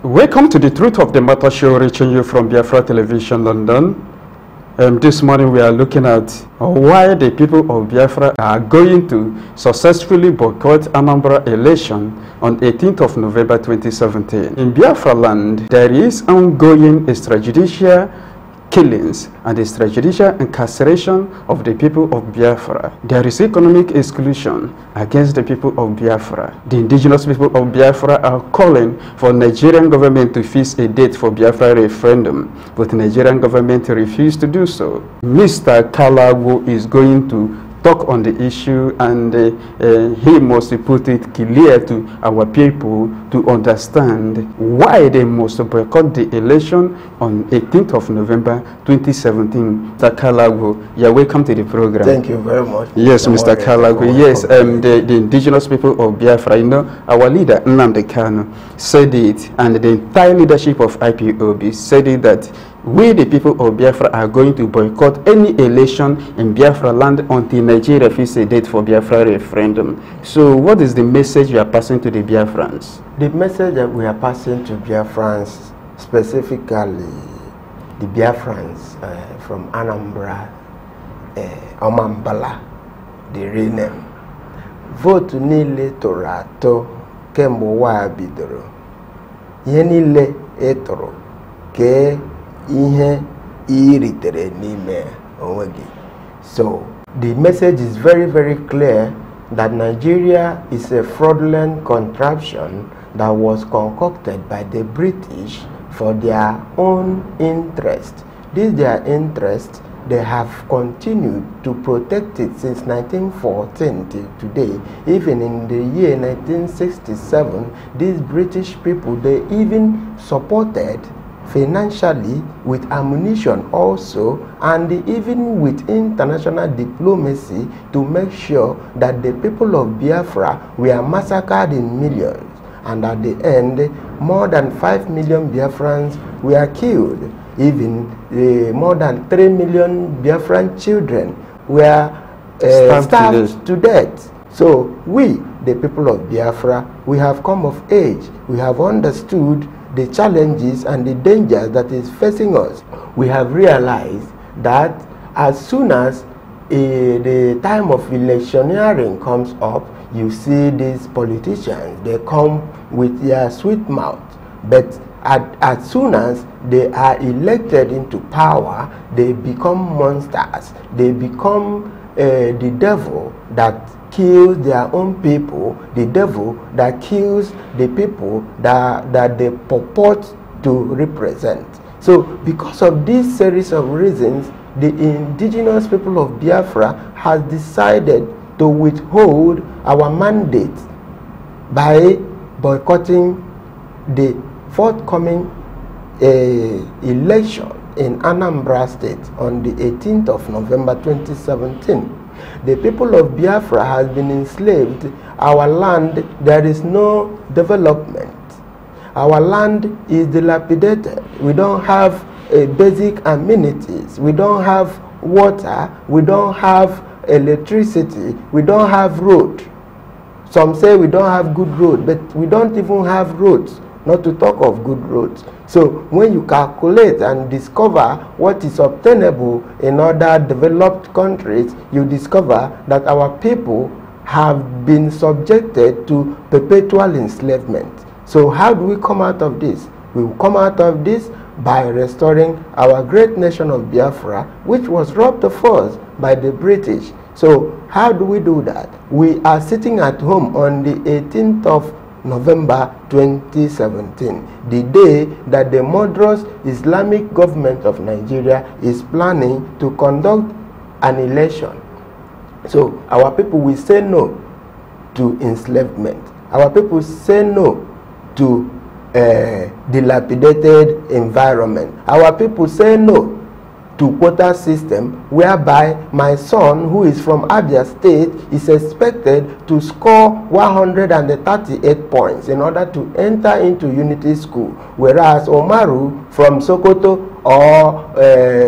Welcome to the Truth of the Matter show, reaching you from Biafra Television, London. This morning we are looking at why the people of Biafra are going to successfully boycott Anambra election on 18th of November 2017. In Biafra land, there is ongoing extrajudicial killings and extrajudicial incarceration of the people of Biafra. There is economic exclusion against the people of Biafra. The indigenous people of Biafra are calling for Nigerian government to fix a date for Biafra referendum, but the Nigerian government refused to do so. Mr. Kalago is going to talk on the issue, and he must put it clear to our people to understand why they must boycott the election on 18th of November 2017. Mr. Kalago, you're welcome to the program. Thank you very much. Yes, Mr. Kalago. Yes, the indigenous people of Biafra, you know, our leader Anambra said it, and the entire leadership of IPOB said it, that we, the people of Biafra, are going to boycott any election in Biafra land until Nigeria fixes a date for Biafra referendum. So what is the message you are passing to the Biafrans? The message that we are passing to Biafrans, specifically the Biafrans from Anambra, Omambala, the real name. Vote nile torato kembo wa bidoro. Ihe nile etoro ke ihe iritere n'ime onwe gị. So the message is very, very clear that Nigeria is a fraudulent contraption that was concocted by the British for their own interest. This their interest, they have continued to protect it since 1914 till today. Even in the year 1967, these British people, they even supported financially with ammunition also, and even with international diplomacy, to make sure that the people of Biafra were massacred in millions, and at the end more than 5 million Biafrans were killed. Even more than 3 million Biafran children were starved to death. So we, the people of Biafra, we have come of age. We have understood the challenges and the dangers that is facing us. We have realized that as soon as the time of electioneering comes up, you see these politicians, they come with their sweet mouth, but as soon as they are elected into power, they become monsters. They become the devil that kills their own people, the devil that kills the people that they purport to represent. So because of this series of reasons, the indigenous people of Biafra has decided to withhold our mandate by boycotting the forthcoming election in Anambra State on the 18th of November 2017. The people of Biafra has been enslaved. Our land, there is no development. Our land is dilapidated. We don't have basic amenities. We don't have water. We don't have electricity. We don't have road. Some say we don't have good road, but we don't even have roads, not to talk of good roads. So when you calculate and discover what is obtainable in other developed countries, you discover that our people have been subjected to perpetual enslavement. So how do we come out of this? We will come out of this by restoring our great nation of Biafra, which was robbed of us by the British. So how do we do that? We are sitting at home on the 18th of November 2017, the day that the murderous Islamic government of Nigeria is planning to conduct an election. So our people will say no to enslavement. Our people say no to dilapidated environment. Our people say no to quota system, whereby my son, who is from Abia State, is expected to score 138 points in order to enter into Unity School, whereas Omaru from Sokoto or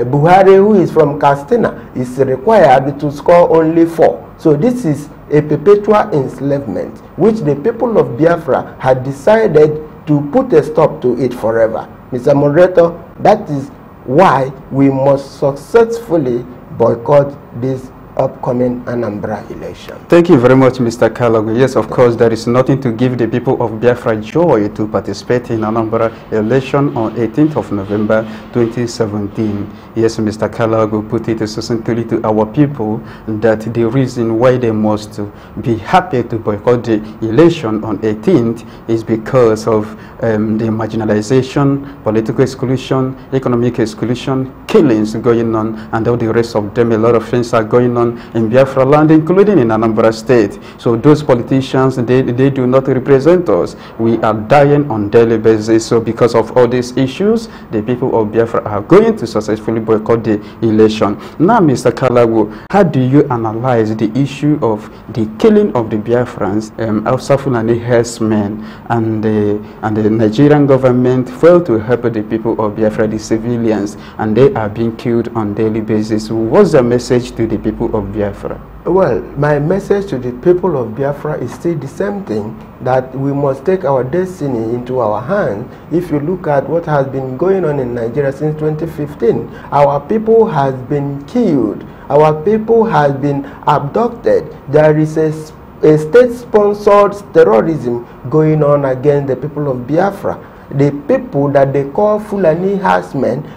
Buhari, who is from Katsina, is required to score only 4. So this is a perpetual enslavement, which the people of Biafra had decided to put a stop to it forever. Mr. Moderator, that is why we must successfully boycott this upcoming Anambra election. Thank you very much, Mr. Kalagu. Yes, of course, there is nothing to give the people of Biafra joy to participate in Anambra election on 18th of November 2017. Yes, Mr. Kalagu put it succinctly to our people that the reason why they must be happy to boycott the election on 18th is because of the marginalization, political exclusion, economic exclusion, killings going on, and all the rest of them. A lot of things are going on in Biafra land, including in Anambra State. So those politicians, they do not represent us. We are dying on daily basis. So because of all these issues, the people of Biafra are going to successfully boycott the election. Now, Mr. Kalagu, how do you analyze the issue of the killing of the Biafrans, Hausa Fulani herdsmen, and the Nigerian government failed to help the people of Biafra, the civilians, and they are being killed on daily basis? What's the message to the people of Biafra? Well, my message to the people of Biafra is still the same thing, that we must take our destiny into our hands. If you look at what has been going on in Nigeria since 2015, our people has been killed, our people has been abducted. There is a state-sponsored terrorism going on against the people of Biafra. The people that they call Fulani herdsmen,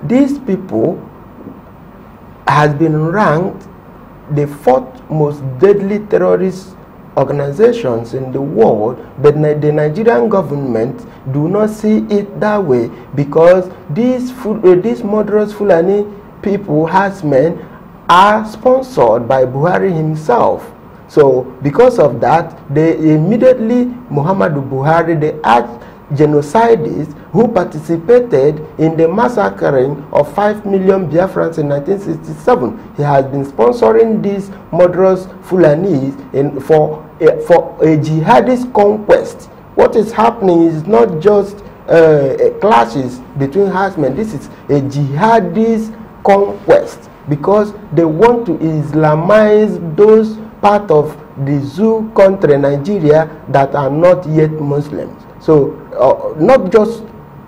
these people has been ranked the fourth most deadly terrorist organizations in the world, but the Nigerian government do not see it that way, because these murderous Fulani people, herdsmen, are sponsored by Buhari himself. So because of that, they immediately, Muhammadu Buhari, they asked genocidists who participated in the massacring of 5 million Biafrans in 1967. He has been sponsoring these murderous Fulanis for a jihadist conquest. What is happening is not just clashes between herdsmen. This is a jihadist conquest, because they want to Islamize those part of the zoo country, Nigeria, that are not yet Muslims. So not just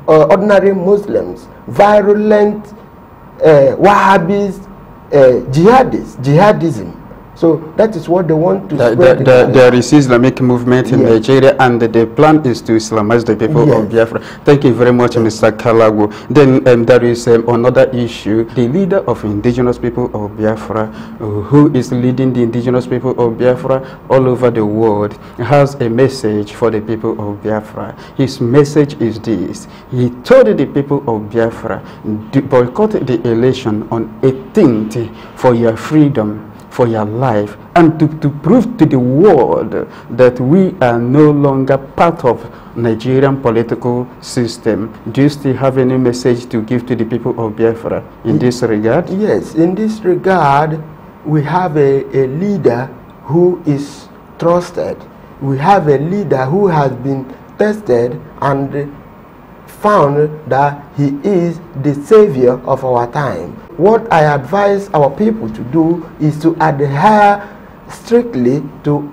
ordinary Muslims, virulent Wahhabis, jihadism. So that is what they want to spread. There is Islamic movement in Nigeria, and the plan is to Islamize the people of Biafra. Thank you very much, Mr. Kalagu. Then there is another issue. The leader of indigenous people of Biafra, who is leading the indigenous people of Biafra all over the world, has a message for the people of Biafra. His message is this. He told the people of Biafra to boycott the election on 18th for your freedom, for your life, and to prove to the world that we are no longer part of Nigerian political system. Do you still have any message to give to the people of Biafra in this regard? Yes, in this regard, we have a leader who is trusted. We have a leader who has been tested and found that he is the savior of our time. What I advise our people to do is to adhere strictly to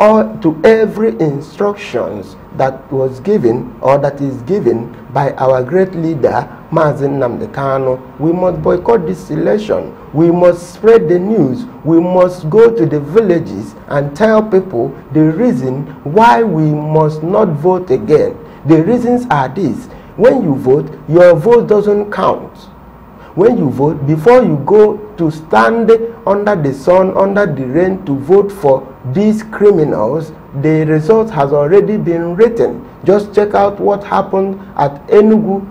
every instructions that was given or that is given by our great leader, Mazi Nnamdi Kanu. We must boycott this election. We must spread the news. We must go to the villages and tell people the reason why we must not vote again. The reasons are these. When you vote, your vote doesn't count. When you vote, before you go to stand under the sun, under the rain to vote for these criminals, the result has already been written. Just check out what happened at Enugu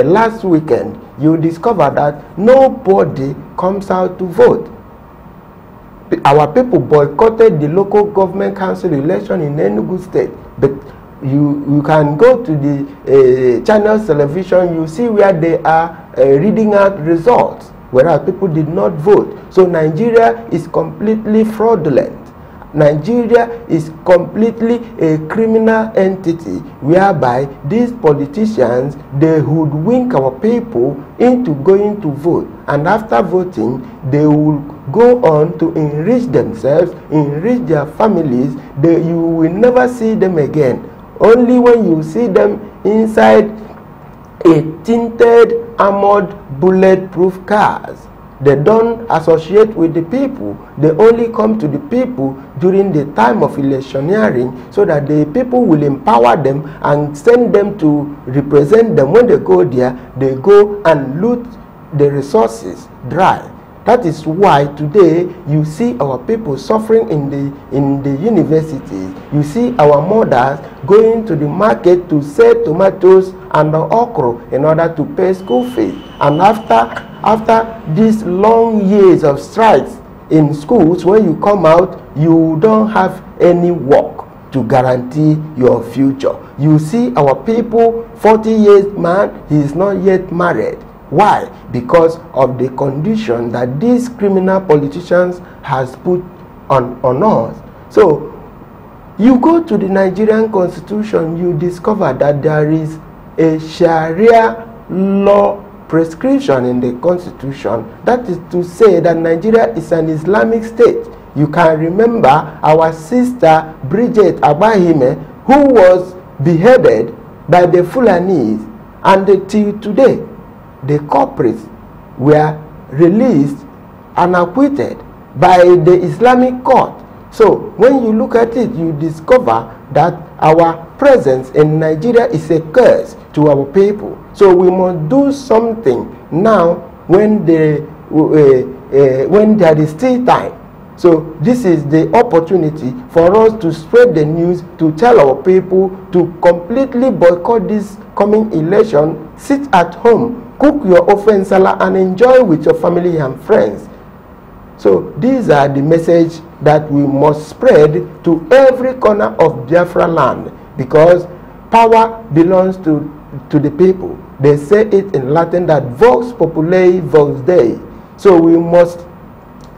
last weekend. You discover that nobody comes out to vote. Our people boycotted the local government council election in Enugu State, but you can go to the channels television, you see where they are reading out results, whereas people did not vote. So Nigeria is completely fraudulent. Nigeria is completely a criminal entity, whereby these politicians, they hoodwink our people into going to vote, and after voting they will go on to enrich themselves, enrich their families. You will never see them again. Only when you see them inside a tinted, armored, bulletproof cars. They don't associate with the people. They only come to the people during the time of electioneering so that the people will empower them and send them to represent them. When they go there, they go and loot the resources dry. That is why today you see our people suffering in the universities. You see our mothers going to the market to sell tomatoes and okra in order to pay school fees. And after these long years of strikes in schools, when you come out, you don't have any work to guarantee your future. You see our people, 40 years man, he is not yet married. Why? Because of the condition that these criminal politicians has put on us. So you go to the Nigerian constitution, you discover that there is a Sharia law prescription in the constitution. That is to say that Nigeria is an Islamic state. You can remember our sister Bridget Abahime, who was beheaded by the Fulanis, and till today the culprits were released and acquitted by the Islamic court. So when you look at it, you discover that our presence in Nigeria is a curse to our people. So we must do something now when there is still time. So this is the opportunity for us to spread the news, to tell our people to completely boycott this coming election, sit at home, cook your ofen salad and enjoy with your family and friends. So these are the message that we must spread to every corner of Biafra land, because power belongs to the people. They say it in Latin that vox populi vox Dei. So we must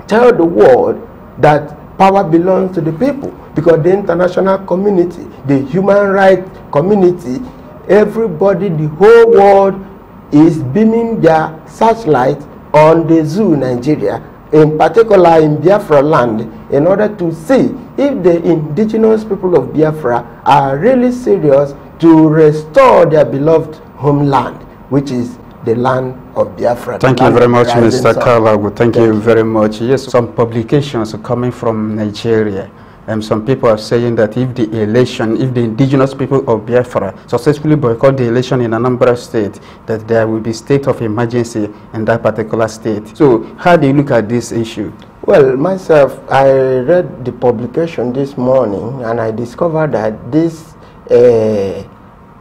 tell the world that power belongs to the people, because the international community, the human rights community, everybody, the whole world is beaming their searchlight on the zoo Nigeria, in particular in Biafra land, in order to see if the indigenous people of Biafra are really serious to restore their beloved homeland, which is the land of Biafra. Thank you very much, Mr. Kalagu. Thank you very much. Yes, some publications are coming from Nigeria. And some people are saying that if the indigenous people of Biafra successfully boycott the election in Anambra state, that there will be state of emergency in that particular state. So how do you look at this issue? Well, myself, I read the publication this morning and I discovered that this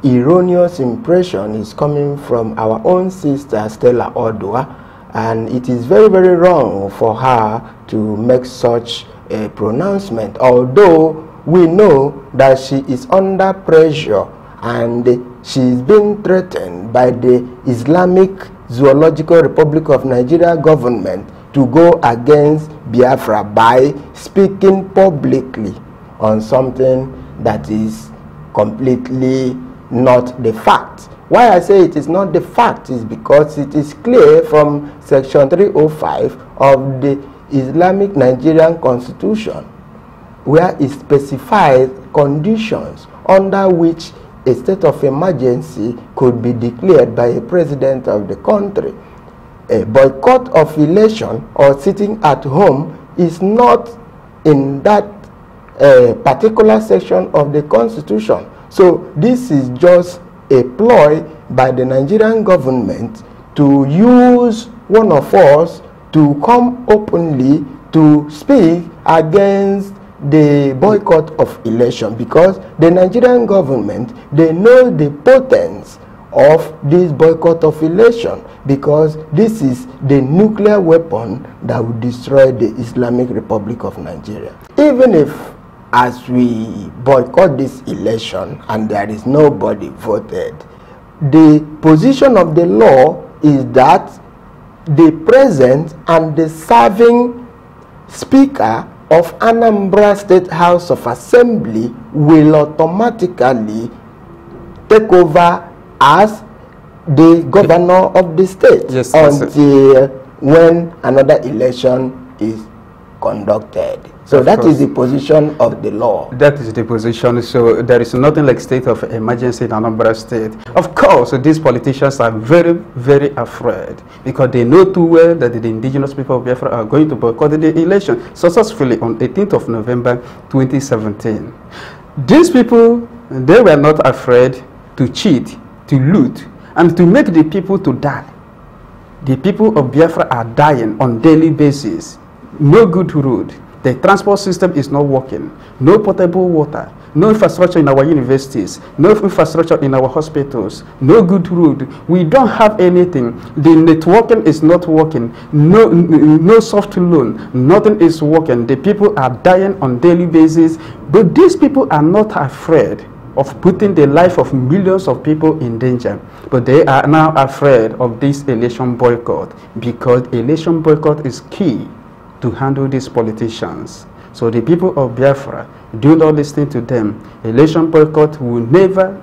erroneous impression is coming from our own sister Stella Odua, and it is very, very wrong for her to make such a pronouncement, although we know that she is under pressure and she is being threatened by the Islamic Zoological Republic of Nigeria government to go against Biafra by speaking publicly on something that is completely not the fact. Why I say it is not the fact is because it is clear from section 305 of the Islamic Nigerian Constitution, where it specifies conditions under which a state of emergency could be declared by a president of the country. A boycott of election or sitting at home is not in that particular section of the Constitution. So this is just a ploy by the Nigerian government to use one of us to come openly to speak against the boycott of election, because the Nigerian government, they know the potence of this boycott of election, because this is the nuclear weapon that will destroy the Islamic Republic of Nigeria. Even if as we boycott this election and there is nobody voted, the position of the law is that the present and the serving Speaker of Anambra State House of Assembly will automatically take over as the governor of the state, yes, until when another election is conducted. So that is the position of the law. That is the position. So there is nothing like state of emergency in Anambra State. Of course, these politicians are very, very afraid because they know too well that the indigenous people of Biafra are going to boycott the election successfully on 18th of November 2017. These people, they were not afraid to cheat, to loot, and to make the people to die. The people of Biafra are dying on daily basis. No good road. The transport system is not working. No potable water. No infrastructure in our universities. No infrastructure in our hospitals. No good road. We don't have anything. The networking is not working. No soft loan. Nothing is working. The people are dying on daily basis. But these people are not afraid of putting the life of millions of people in danger. But they are now afraid of this election boycott because election boycott is key to handle these politicians. So the people of Biafra, do not listen to them. Election boycott will never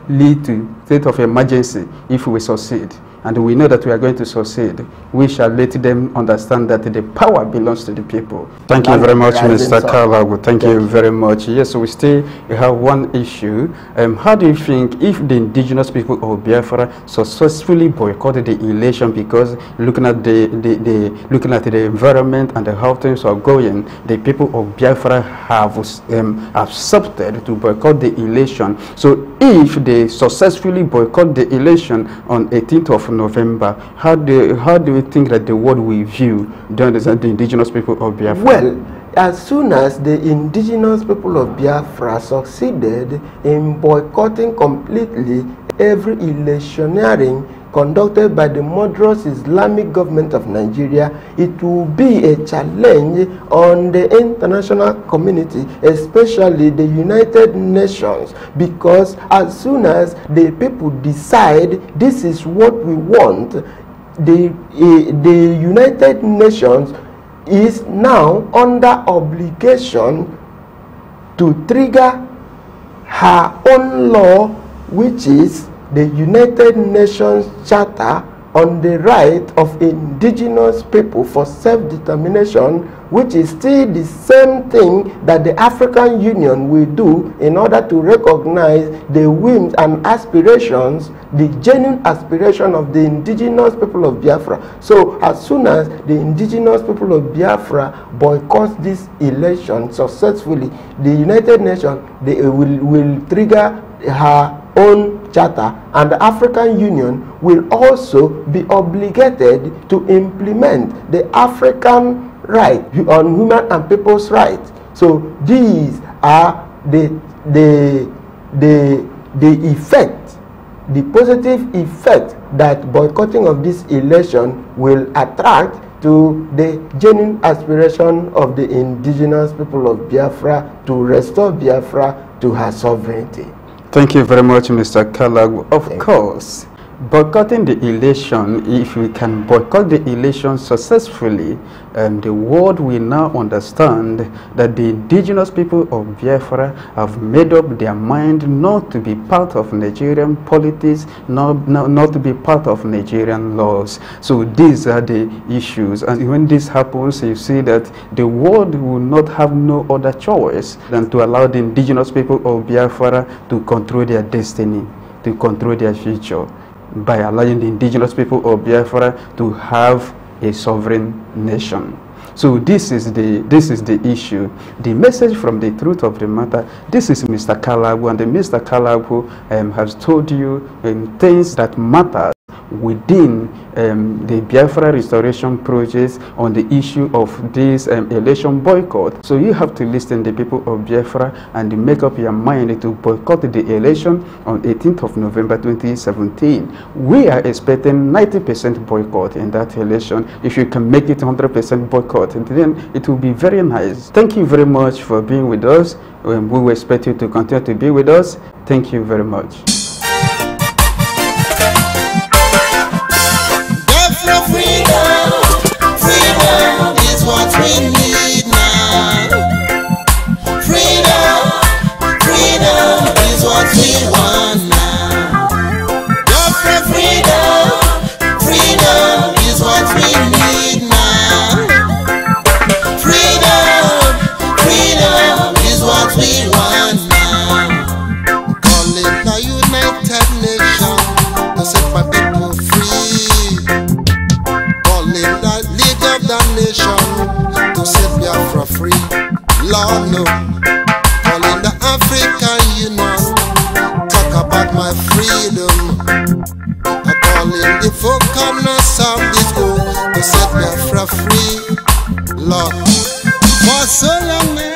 lead to state of emergency if we succeed. And we know that we are going to succeed. We shall let them understand that the power belongs to the people. Thank you very much, Mr. Kalagu. Thank you very much. Yes, we still have one issue. How do you think if the indigenous people of Biafra successfully boycotted the election because looking at the environment and how things are going, the people of Biafra have accepted to boycott the election. So if they successfully boycott the election on 18th of November, how do you think that the world will view the indigenous people of Biafra? Well, as soon as the indigenous people of Biafra succeeded in boycotting completely every electioneering conducted by the murderous Islamic government of Nigeria, it will be a challenge on the international community, especially the United Nations, because as soon as the people decide this is what we want, the United Nations is now under obligation to trigger her own law, which is the United Nations Charter on the right of indigenous people for self-determination, which is still the same thing that the African Union will do in order to recognize the whims and aspirations, the genuine aspiration of the indigenous people of Biafra. So as soon as the indigenous people of Biafra boycott this election successfully, the United Nations will trigger her own charter, and the African Union will also be obligated to implement the African right on human and people's rights. So these are the effect, the positive effect that boycotting of this election will attract to the genuine aspiration of the indigenous people of Biafra to restore Biafra to her sovereignty. Thank you very much, Mr. Kalagu. Of course, boycotting the election, if we can boycott the election successfully, the world will now understand that the indigenous people of Biafra have made up their mind not to be part of Nigerian politics, not to be part of Nigerian laws. So these are the issues, and when this happens, you see that the world will not have no other choice than to allow the indigenous people of Biafra to control their destiny, to control their future, by allowing the indigenous people of Biafra to have a sovereign nation. So this is the issue. The message from the truth of the matter, this is Mr. Kalagu, and Mr. Kalagu has told you things that matter within the Biafra restoration project on the issue of this election boycott. So you have to listen to the people of Biafra and make up your mind to boycott the election on 18th of November 2017. We are expecting 90% boycott in that election. If you can make it 100% boycott, then it will be very nice. Thank you very much for being with us. We will expect you to continue to be with us. Thank you very much. Freedom is what we need now. Freedom is what we want now. Biafra freedom is what we need now. Freedom Lord, no. Calling the African Union, talk about my freedom. I'm calling the four corners of this world to set Biafra free, Lord. For so long